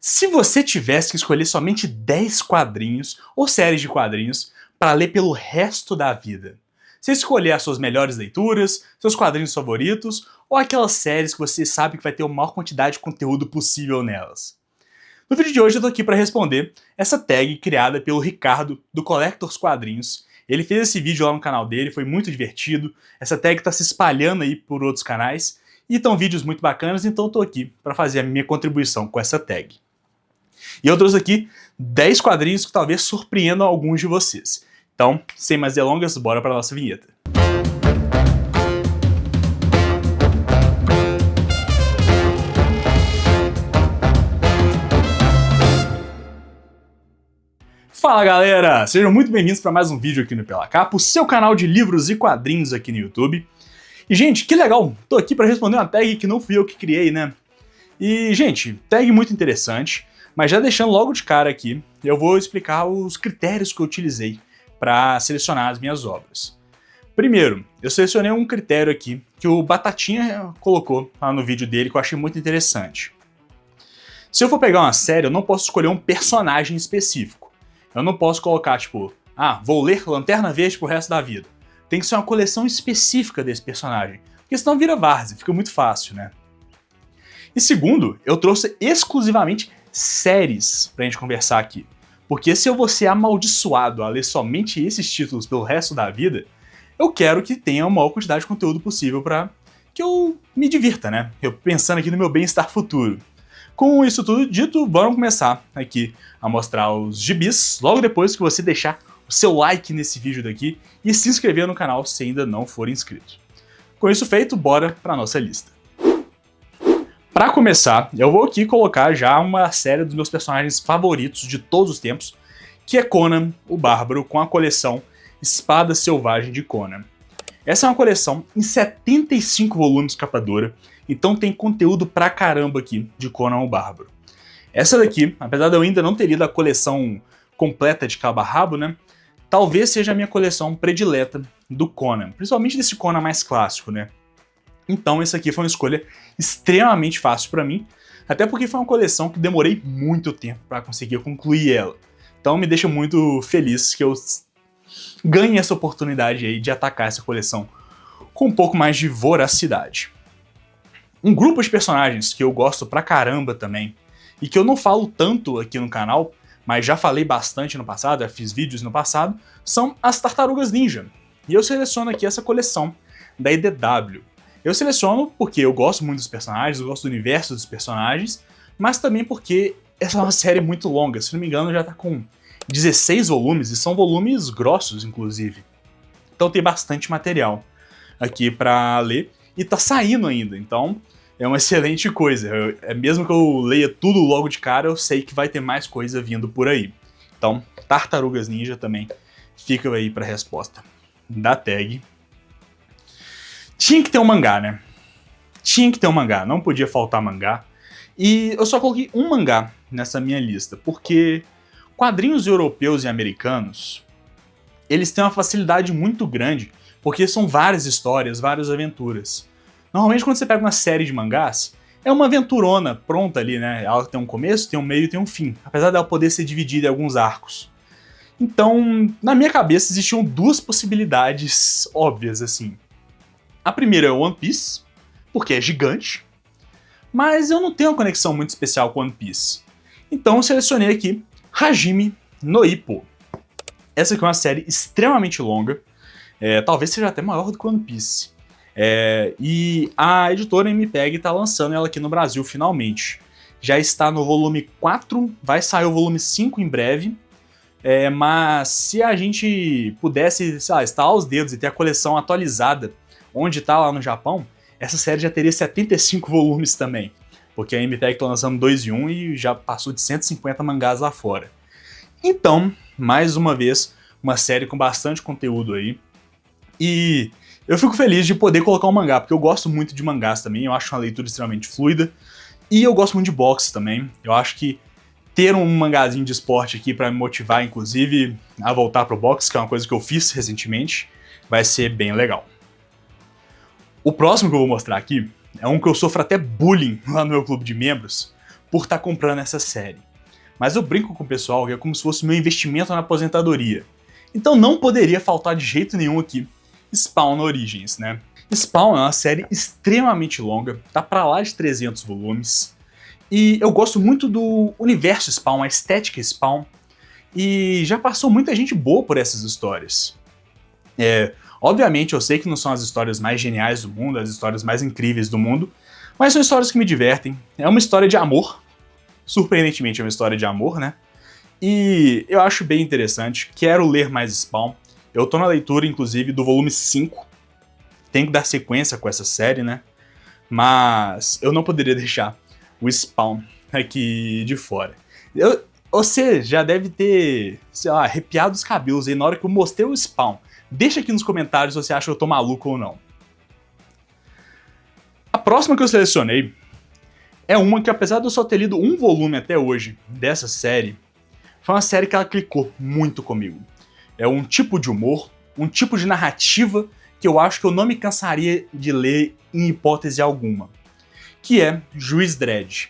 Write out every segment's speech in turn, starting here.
Se você tivesse que escolher somente 10 quadrinhos ou séries de quadrinhos para ler pelo resto da vida, você escolher as suas melhores leituras, seus quadrinhos favoritos ou aquelas séries que você sabe que vai ter a maior quantidade de conteúdo possível nelas? No vídeo de hoje eu tô aqui para responder essa tag criada pelo Ricardo do Collectors Quadrinhos. Ele fez esse vídeo lá no canal dele, foi muito divertido. Essa tag está se espalhando aí por outros canais e estão vídeos muito bacanas, então eu tô aqui para fazer a minha contribuição com essa tag. E eu trouxe aqui 10 quadrinhos que talvez surpreendam alguns de vocês. Então, sem mais delongas, bora para a nossa vinheta. Fala galera, sejam muito bem-vindos para mais um vídeo aqui no Pela Capa, o seu canal de livros e quadrinhos aqui no YouTube. E gente, que legal, tô aqui para responder uma tag que não fui eu que criei, né? E gente, tag muito interessante. Mas já deixando logo de cara aqui, eu vou explicar os critérios que eu utilizei para selecionar as minhas obras. Primeiro, eu selecionei um critério aqui que o Batatinha colocou lá no vídeo dele que eu achei muito interessante. Se eu for pegar uma série, eu não posso escolher um personagem específico. Eu não posso colocar, tipo, vou ler Lanterna Verde pro resto da vida. Tem que ser uma coleção específica desse personagem, porque senão vira várzea, fica muito fácil, né? E segundo, eu trouxe exclusivamente séries pra gente conversar aqui. Porque se eu vou ser amaldiçoado a ler somente esses títulos pelo resto da vida, eu quero que tenha a maior quantidade de conteúdo possível pra que eu me divirta, né? Eu pensando aqui no meu bem-estar futuro. Com isso tudo dito, vamos começar aqui a mostrar os gibis, logo depois que você deixar o seu like nesse vídeo daqui e se inscrever no canal se ainda não for inscrito. Com isso feito, bora pra nossa lista. Para começar, eu vou aqui colocar já uma série dos meus personagens favoritos de todos os tempos, que é Conan, o Bárbaro, com a coleção Espada Selvagem de Conan. Essa é uma coleção em 75 volumes capa dura, então tem conteúdo pra caramba aqui de Conan o Bárbaro. Essa daqui, apesar de eu ainda não ter lido a coleção completa de cabo a rabo, né, talvez seja a minha coleção predileta do Conan, principalmente desse Conan mais clássico, né. Então essa aqui foi uma escolha extremamente fácil para mim, até porque foi uma coleção que demorei muito tempo para conseguir concluir ela. Então me deixa muito feliz que eu ganhe essa oportunidade aí de atacar essa coleção com um pouco mais de voracidade. Um grupo de personagens que eu gosto pra caramba também, e que eu não falo tanto aqui no canal, mas já falei bastante no passado, já fiz vídeos no passado, são as Tartarugas Ninja. E eu seleciono aqui essa coleção da IDW. Eu seleciono porque eu gosto muito dos personagens, eu gosto do universo dos personagens, mas também porque essa é uma série muito longa, se não me engano já tá com 16 volumes, e são volumes grossos, inclusive. Então tem bastante material aqui pra ler, e tá saindo ainda, então é uma excelente coisa. Mesmo que eu leia tudo logo de cara, eu sei que vai ter mais coisa vindo por aí. Então, Tartarugas Ninja também fica aí pra resposta da tag. Tinha que ter um mangá, né? Tinha que ter um mangá, não podia faltar mangá. E eu só coloquei um mangá nessa minha lista, porque quadrinhos europeus e americanos, eles têm uma facilidade muito grande, porque são várias histórias, várias aventuras. Normalmente quando você pega uma série de mangás, é uma aventurona pronta ali, né? Ela tem um começo, tem um meio e tem um fim, apesar dela poder ser dividida em alguns arcos. Então, na minha cabeça existiam duas possibilidades óbvias, assim. A primeira é One Piece, porque é gigante, mas eu não tenho uma conexão muito especial com One Piece. Então eu selecionei aqui Hajime no Ippo. Essa aqui é uma série extremamente longa, talvez seja até maior do que One Piece. E a editora MPEG está lançando ela aqui no Brasil finalmente. Já está no volume 4, vai sair o volume 5 em breve. Mas se a gente pudesse, sei lá, estalar os dedos e ter a coleção atualizada onde está lá no Japão, essa série já teria 75 volumes também. Porque a MPEG está lançando 2 em 1 e já passou de 150 mangás lá fora. Então, mais uma vez, uma série com bastante conteúdo aí. E eu fico feliz de poder colocar um mangá, porque eu gosto muito de mangás também, eu acho uma leitura extremamente fluida. E eu gosto muito de boxe também. Eu acho que ter um mangazinho de esporte aqui para me motivar, inclusive, a voltar pro boxe, que é uma coisa que eu fiz recentemente, vai ser bem legal. O próximo que eu vou mostrar aqui é um que eu sofro até bullying lá no meu clube de membros, por estar comprando essa série. Mas eu brinco com o pessoal que é como se fosse meu investimento na aposentadoria. Então não poderia faltar de jeito nenhum aqui Spawn Origins, né? Spawn é uma série extremamente longa, tá pra lá de 300 volumes, e eu gosto muito do universo Spawn, a estética Spawn, e já passou muita gente boa por essas histórias. Obviamente eu sei que não são as histórias mais geniais do mundo, as histórias mais incríveis do mundo, mas são histórias que me divertem. É uma história de amor, surpreendentemente é uma história de amor, né? E eu acho bem interessante, quero ler mais Spawn. Eu tô na leitura, inclusive, do volume 5. Tenho que dar sequência com essa série, né? Mas eu não poderia deixar o Spawn aqui de fora. Você já deve ter, sei lá, arrepiado os cabelos aí na hora que eu mostrei o Spawn. Deixa aqui nos comentários se você acha que eu tô maluco ou não. A próxima que eu selecionei é uma que, apesar de eu só ter lido um volume até hoje dessa série, foi uma série que ela clicou muito comigo. É um tipo de humor, um tipo de narrativa que eu acho que eu não me cansaria de ler em hipótese alguma, que é Juiz Dredd.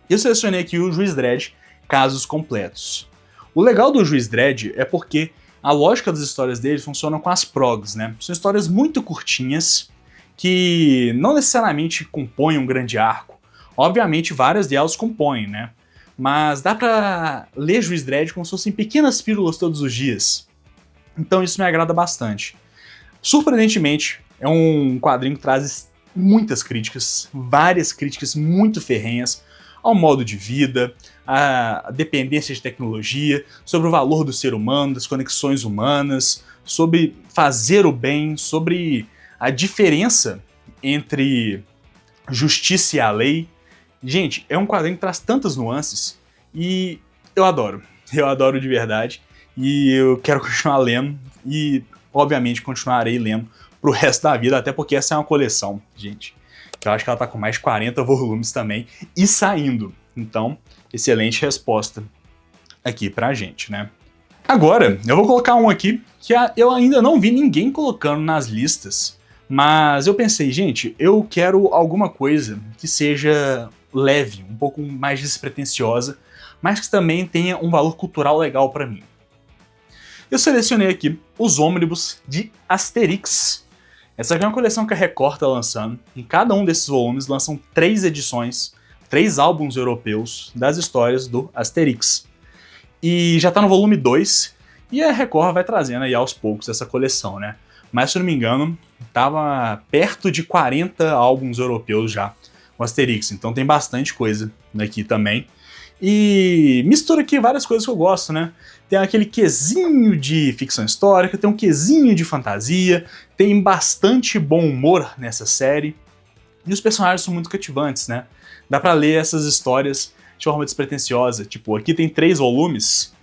Eu selecionei aqui o Juiz Dredd Casos Completos. O legal do Juiz Dredd é porque a lógica das histórias dele funciona com as progs, né? São histórias muito curtinhas que não necessariamente compõem um grande arco. Obviamente várias delas compõem, né? Mas dá pra ler Juiz Dredd como se fossem pequenas pílulas todos os dias. Então isso me agrada bastante. Surpreendentemente, é um quadrinho que traz muitas críticas, várias críticas muito ferrenhas ao modo de vida, à dependência de tecnologia, sobre o valor do ser humano, das conexões humanas, sobre fazer o bem, sobre a diferença entre justiça e a lei. Gente, é um quadrinho que traz tantas nuances e eu adoro de verdade, e eu quero continuar lendo e obviamente continuarei lendo pro resto da vida, até porque essa é uma coleção, gente, que eu acho que ela tá com mais de 40 volumes também e saindo. Então, excelente resposta aqui pra gente, né? Agora, eu vou colocar um aqui que eu ainda não vi ninguém colocando nas listas, mas eu pensei, gente, eu quero alguma coisa que seja leve, um pouco mais despretensiosa, mas que também tenha um valor cultural legal pra mim. Eu selecionei aqui os ônibus de Asterix. Essa aqui é uma coleção que a Record está lançando. Em cada um desses volumes lançam 3 edições, 3 álbuns europeus das histórias do Asterix. E já está no volume 2, e a Record vai trazendo aí aos poucos essa coleção, né? Mas se eu não me engano, estava perto de 40 álbuns europeus já, o Asterix, então tem bastante coisa aqui também. E mistura aqui várias coisas que eu gosto, né? Tem aquele quesinho de ficção histórica, tem um quesinho de fantasia, tem bastante bom humor nessa série. E os personagens são muito cativantes, né? Dá pra ler essas histórias de forma despretensiosa. Tipo, aqui tem 3 volumes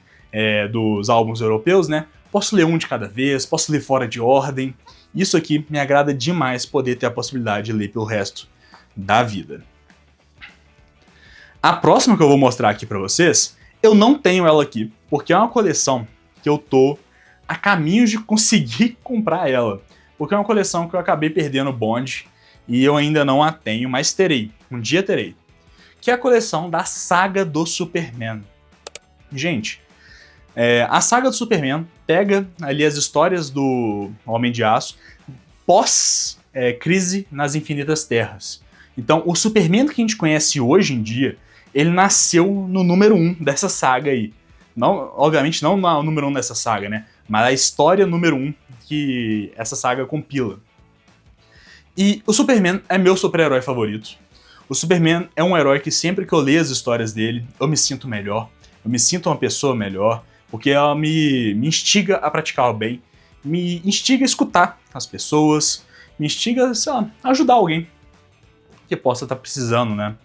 dos álbuns europeus, né? Posso ler um de cada vez, posso ler fora de ordem. Isso aqui me agrada demais poder ter a possibilidade de ler pelo resto da vida. A próxima que eu vou mostrar aqui pra vocês, eu não tenho ela aqui, porque é uma coleção que eu tô a caminho de conseguir comprar ela. Porque é uma coleção que eu acabei perdendo o bonde e eu ainda não a tenho, mas terei, um dia terei. Que é a coleção da Saga do Superman. Gente, a Saga do Superman pega ali as histórias do Homem de Aço pós Crise nas Infinitas Terras. Então, o Superman que a gente conhece hoje em dia, ele nasceu no número 1 dessa saga aí. Não, obviamente não no número 1 dessa saga, né? Mas a história número 1 que essa saga compila. E o Superman é meu super-herói favorito. O Superman é um herói que sempre que eu leio as histórias dele, eu me sinto melhor. Eu me sinto uma pessoa melhor, porque ela me instiga a praticar o bem, me instiga a escutar as pessoas, me instiga, sei lá, a ajudar alguém que possa estar precisando, né?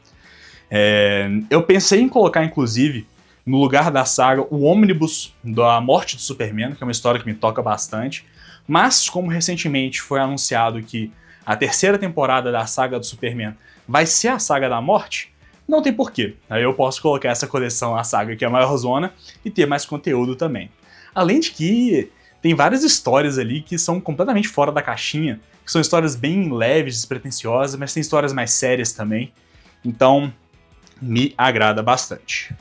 Eu pensei em colocar, inclusive, no lugar da saga, o ônibus da morte do Superman, que é uma história que me toca bastante, mas como recentemente foi anunciado que a 3ª temporada da saga do Superman vai ser a saga da morte, não tem porquê. Aí eu posso colocar essa coleção, a saga que é a maior zona, e ter mais conteúdo também. Além de que tem várias histórias ali que são completamente fora da caixinha, que são histórias bem leves, despretensiosas, mas tem histórias mais sérias também. Então, me agrada bastante.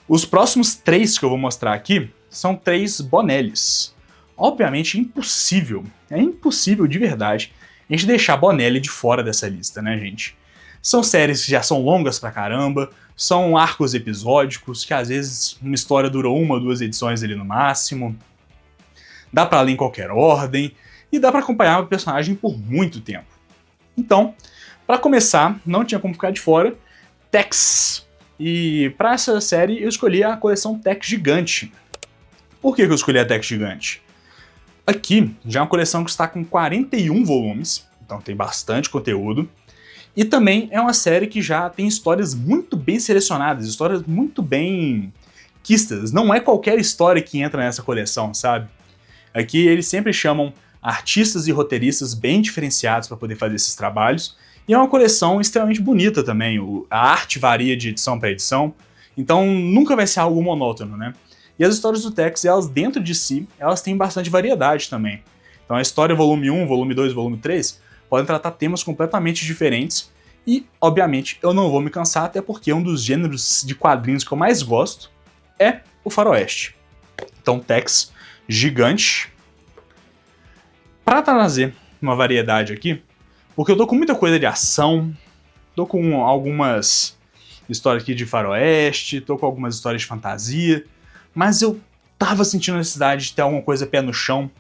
Os próximos 3 que eu vou mostrar aqui são 3 Bonellis. Obviamente é impossível de verdade a gente deixar Bonelli de fora dessa lista, né, gente? São séries que já são longas pra caramba, são arcos episódicos, que às vezes uma história dura 1 ou 2 edições ali no máximo. Dá pra ler em qualquer ordem, e dá pra acompanhar o personagem por muito tempo. Então, pra começar, não tinha como ficar de fora, Tex. E pra essa série eu escolhi a coleção Tex Gigante. Por que eu escolhi a Tex Gigante? Aqui já é uma coleção que está com 41 volumes, então tem bastante conteúdo. E também é uma série que já tem histórias muito bem selecionadas, histórias muito bem quistas. Não é qualquer história que entra nessa coleção, sabe? Aqui eles sempre chamam artistas e roteiristas bem diferenciados para poder fazer esses trabalhos. E é uma coleção extremamente bonita também. A arte varia de edição para edição, então nunca vai ser algo monótono, né? E as histórias do Tex, elas dentro de si, elas têm bastante variedade também. Então a história volume 1, volume 2, volume 3 podem tratar temas completamente diferentes. E, obviamente, eu não vou me cansar, até porque um dos gêneros de quadrinhos que eu mais gosto é o faroeste. Então Tex Gigante. Para trazer uma variedade aqui, porque eu tô com muita coisa de ação, tô com algumas histórias aqui de faroeste, tô com algumas histórias de fantasia, mas eu tava sentindo a necessidade de ter alguma coisa pé no chão,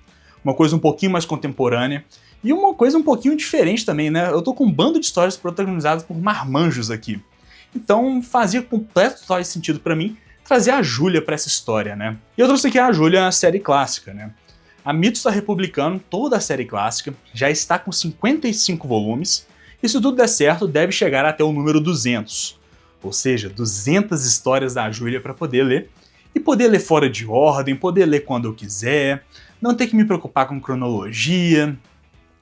uma coisa um pouquinho mais contemporânea, e uma coisa um pouquinho diferente também, né? Eu tô com um bando de histórias protagonizadas por marmanjos aqui. Então fazia completo sentido pra mim trazer a Júlia pra essa história, né? E eu trouxe aqui a Júlia, a série clássica, né? A Mitos da Republicano, toda a série clássica, já está com 55 volumes, e se tudo der certo, deve chegar até o número 200. Ou seja, 200 histórias da Júlia para poder ler, e poder ler fora de ordem, poder ler quando eu quiser, não ter que me preocupar com cronologia.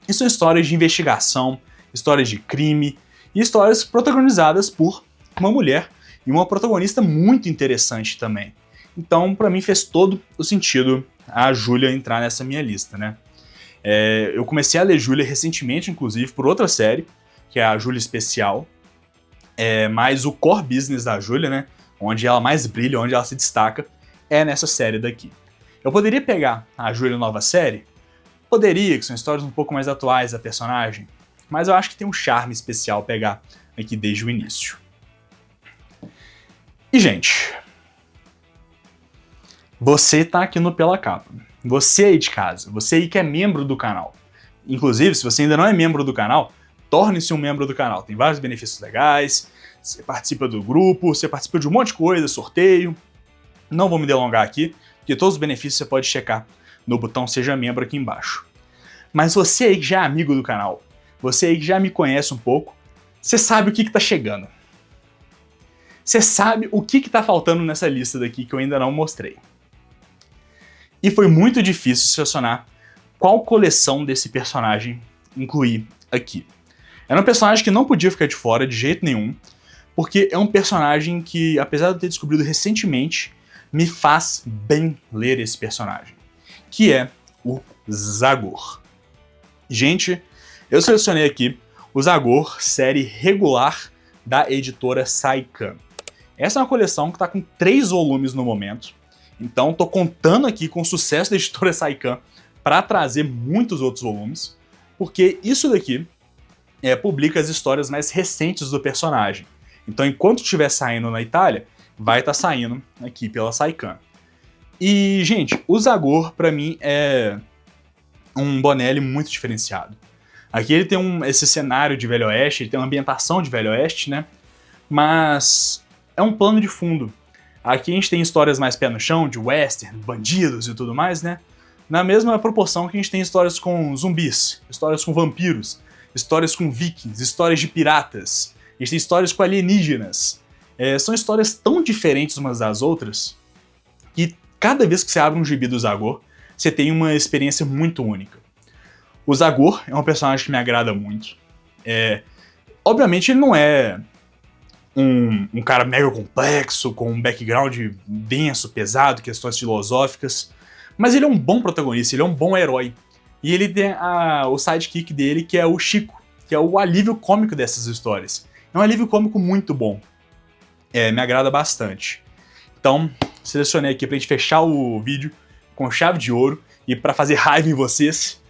E são histórias de investigação, histórias de crime, e histórias protagonizadas por uma mulher, e uma protagonista muito interessante também. Então, para mim, fez todo o sentido a Júlia entrar nessa minha lista, né? Eu comecei a ler Júlia recentemente, inclusive, por outra série, que é a Júlia Especial, mas o core business da Júlia, né, onde ela mais brilha, onde ela se destaca, é nessa série daqui. Eu poderia pegar a Júlia nova série? Poderia, que são histórias um pouco mais atuais da personagem, mas eu acho que tem um charme especial pegar aqui desde o início. E, gente, você tá aqui no Pela Capa. Você aí de casa, você aí que é membro do canal. Inclusive, se você ainda não é membro do canal, torne-se um membro do canal. Tem vários benefícios legais, você participa do grupo, você participa de um monte de coisa, sorteio. Não vou me delongar aqui, porque todos os benefícios você pode checar no botão Seja Membro aqui embaixo. Mas você aí que já é amigo do canal, você aí que já me conhece um pouco, você sabe o que tá chegando. Você sabe o que tá faltando nessa lista daqui que eu ainda não mostrei. E foi muito difícil selecionar qual coleção desse personagem incluir aqui. Era um personagem que não podia ficar de fora de jeito nenhum, porque é um personagem que, apesar de eu ter descobrido recentemente, me faz bem ler esse personagem, que é o Zagor. Gente, eu selecionei aqui o Zagor, série regular da editora Saikan. Essa é uma coleção que está com 3 volumes no momento, então tô contando aqui com o sucesso da editora Saikan para trazer muitos outros volumes, porque isso daqui publica as histórias mais recentes do personagem. Então, enquanto estiver saindo na Itália, vai estar saindo aqui pela Saikan. E, gente, o Zagor, pra mim, é um Bonelli muito diferenciado. Aqui ele tem esse cenário de Velho Oeste, ele tem uma ambientação de Velho Oeste, né? Mas é um plano de fundo. Aqui a gente tem histórias mais pé no chão, de western, bandidos e tudo mais, né? Na mesma proporção que a gente tem histórias com zumbis, histórias com vampiros, histórias com vikings, histórias de piratas, a gente tem histórias com alienígenas. São histórias tão diferentes umas das outras que cada vez que você abre um gibi do Zagor, você tem uma experiência muito única. O Zagor é um personagem que me agrada muito. Obviamente ele não é um cara mega complexo, com um background denso, pesado, questões filosóficas, mas ele é um bom protagonista, ele é um bom herói. E ele tem o sidekick dele, que é o Chico, que é o alívio cômico dessas histórias. É um alívio cômico muito bom. me agrada bastante. Então, selecionei aqui pra gente fechar o vídeo com chave de ouro e pra fazer raiva em vocês,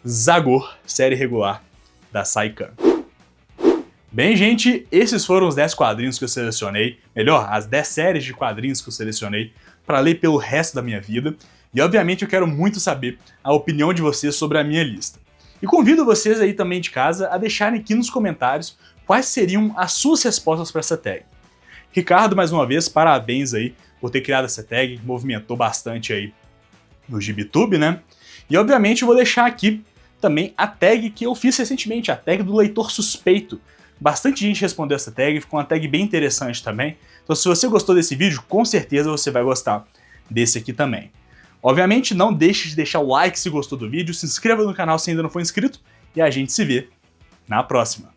Zagor, série regular da Saikan. Bem, gente, esses foram os 10 quadrinhos que eu selecionei, melhor, as 10 séries de quadrinhos que eu selecionei para ler pelo resto da minha vida, e obviamente eu quero muito saber a opinião de vocês sobre a minha lista. E convido vocês aí também de casa a deixarem aqui nos comentários quais seriam as suas respostas para essa tag. Ricardo, mais uma vez, parabéns aí por ter criado essa tag, movimentou bastante aí no GibTube, né? E obviamente eu vou deixar aqui também a tag que eu fiz recentemente, a tag do leitor suspeito. Bastante gente respondeu essa tag, ficou uma tag bem interessante também. Então se você gostou desse vídeo, com certeza você vai gostar desse aqui também. Obviamente não deixe de deixar o like se gostou do vídeo, se inscreva no canal se ainda não for inscrito e a gente se vê na próxima.